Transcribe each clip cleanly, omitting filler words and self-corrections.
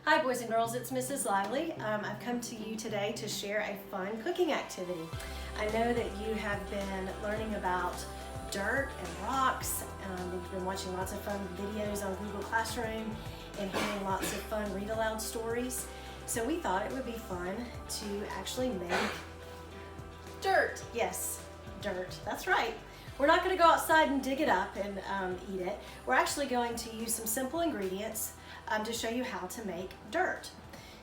Hi boys and girls, it's Mrs. Lively. I've come to you today to share a fun cooking activity. I know that you have been learning about dirt and rocks. You've been watching lots of fun videos on Google Classroom and hearing lots of fun read aloud stories. So we thought it would be fun to actually make dirt. Yes, dirt, that's right. We're not going to go outside and dig it up and eat it. We're actually going to use some simple ingredients to show you how to make dirt.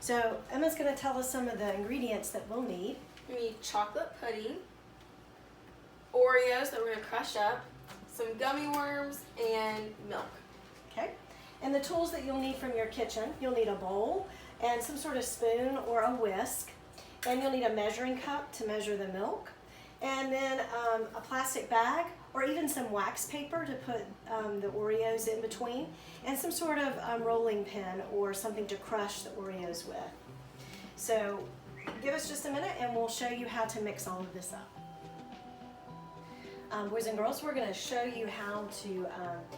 So Emma's going to tell us some of the ingredients that we'll need. We need chocolate pudding, Oreos that we're going to crush up, some gummy worms, and milk. Okay. And the tools that you'll need from your kitchen, you'll need a bowl and some sort of spoon or a whisk. And you'll need a measuring cup to measure the milk. And then a plastic bag or even some wax paper to put the Oreos in between, and some sort of rolling pin or something to crush the Oreos with. So give us just a minute and we'll show you how to mix all of this up. Boys and girls, we're going to show you how to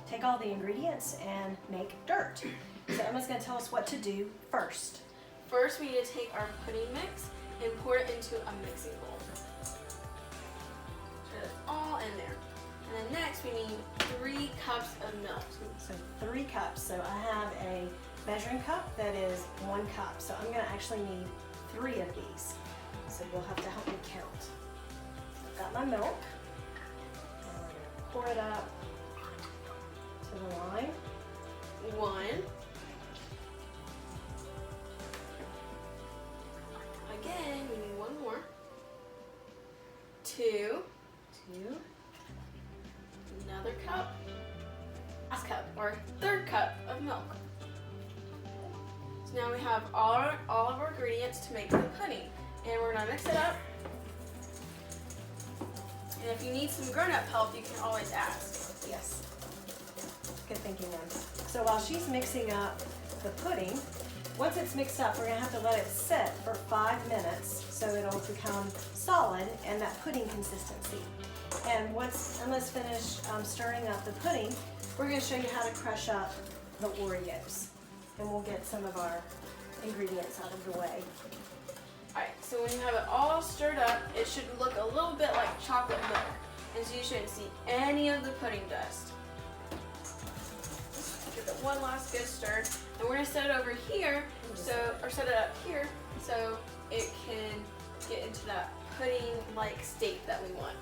take all the ingredients and make dirt. So Emma's going to tell us what to do first. First, we need to take our pudding mix and pour it into a mixing bowl. Put it all in there. And then next, we need 3 cups of milk. So 3 cups. So I have a measuring cup that is 1 cup. So I'm going to actually need 3 of these. So you'll have to help me count. I've got my milk. And we're going to pour it up to the line. 1. Again, we need 1 more. 2. 2. Another cup. Last cup, or 3rd cup of milk. So now we have all of our ingredients to make the pudding. And we're going to mix it up. And if you need some grown-up help, you can always ask. Yes. Good thinking, Em. So while she's mixing up the pudding, once it's mixed up, we're going to have to let it sit for 5 minutes so it'll become solid and that pudding consistency. And once Emma's finished stirring up the pudding, we're going to show you how to crush up the Oreos. And we'll get some of our ingredients out of the way. Alright, so when you have it all stirred up, it should look a little bit like chocolate milk. And so you shouldn't see any of the pudding dust. Give it one last good stir. And we're going to set it over here, set it up here, so it can get into that pudding-like state that we want.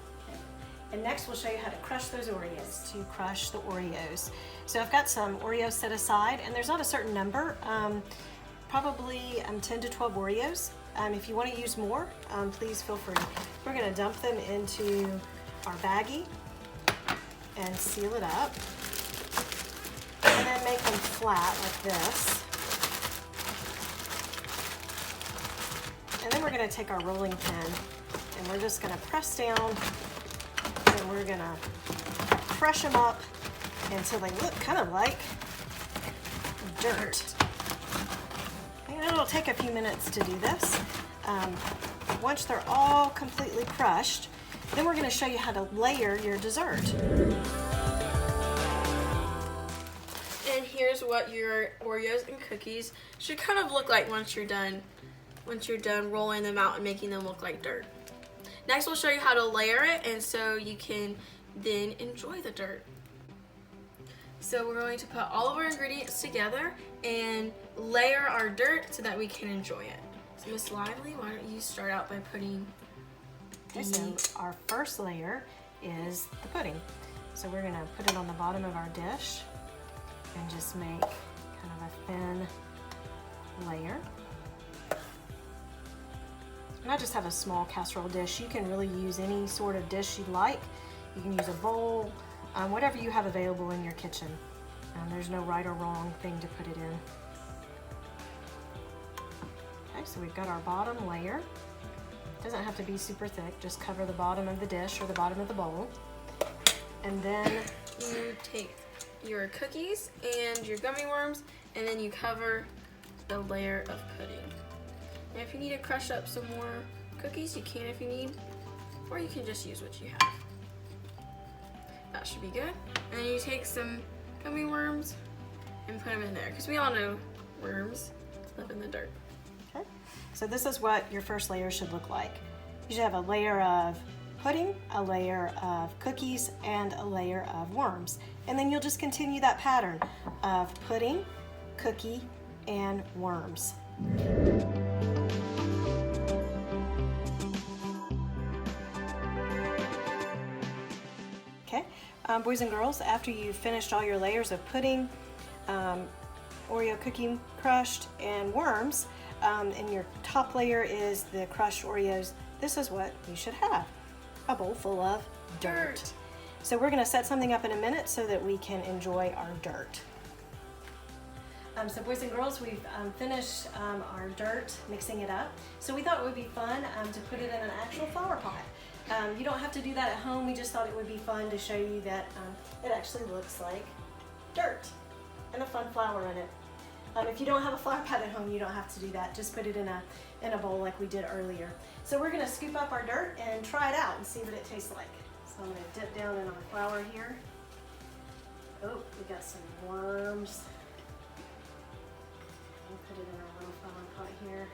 And next we'll show you how to crush those Oreos, to crush the Oreos. So I've got some Oreos set aside, and there's not a certain number, probably 10 to 12 Oreos. If you want to use more, please feel free. We're going to dump them into our baggie and seal it up. And then make them flat like this. And then we're going to take our rolling pin and we're just going to press down and we're going to crush them up until they look kind of like dirt. And it'll take a few minutes to do this. Once they're all completely crushed, then we're going to show you how to layer your dessert. And here's what your Oreos and cookies should kind of look like once you're done rolling them out and making them look like dirt. Next, we'll show you how to layer it, and so you can then enjoy the dirt. So we're going to put all of our ingredients together and layer our dirt so that we can enjoy it. So Miss Lively, why don't you start out by putting So our first layer is the pudding. So we're going to put it on the bottom of our dish and just make kind of a thin layer. And I just have a small casserole dish. You can really use any sort of dish you like. You can use a bowl, whatever you have available in your kitchen. There's no right or wrong thing to put it in. Okay, so we've got our bottom layer. It doesn't have to be super thick, just cover the bottom of the dish or the bottom of the bowl. And then you take your cookies and your gummy worms, and then you cover the layer of pudding. And if you need to crush up some more cookies, you can if you need, or you can just use what you have. That should be good. And then you take some gummy worms and put them in there, because we all know worms live in the dirt. Okay, so this is what your first layer should look like. You should have a layer of pudding, a layer of cookies, and a layer of worms. And then you'll just continue that pattern of pudding, cookie, and worms. Okay, boys and girls, after you've finished all your layers of pudding, Oreo cookie crushed, and worms, and your top layer is the crushed Oreos, this is what you should have. A bowl full of dirt. So we're gonna set something up in a minute so that we can enjoy our dirt. So boys and girls, we've finished our dirt, mixing it up. So we thought it would be fun to put it in an actual flower pot. You don't have to do that at home. We just thought it would be fun to show you that it actually looks like dirt and a fun flower in it. If you don't have a flower pot at home, you don't have to do that. Just put it in a bowl like we did earlier. So we're gonna scoop up our dirt and try it out and see what it tastes like. So I'm gonna dip down in our flour here. Oh, we got some worms. We'll put it in our little flower pot here.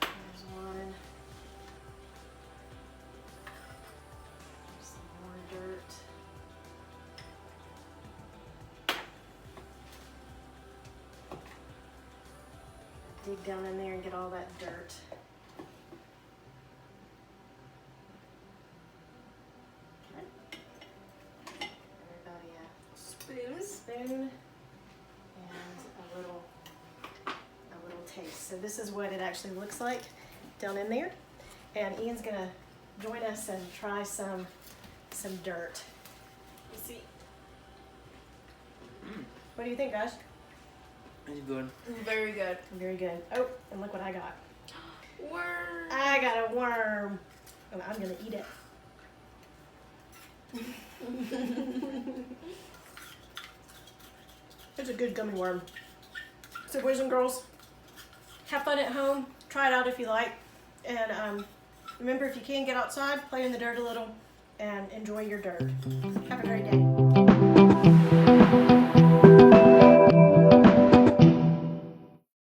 There's one. Some more dirt. Dig down in there and get all that dirt. Okay. Everybody a spoon and a little taste. So this is what it actually looks like down in there. And Ian's gonna join us and try some dirt. Let's see. What do you think, guys? It's good. Very good. Very good. Oh, and look what I got. Worm. I got a worm. And I'm gonna eat it. It's a good gummy worm. So boys and girls, have fun at home. Try it out if you like. And remember, if you can, get outside, play in the dirt a little, and enjoy your dirt. Have a great day.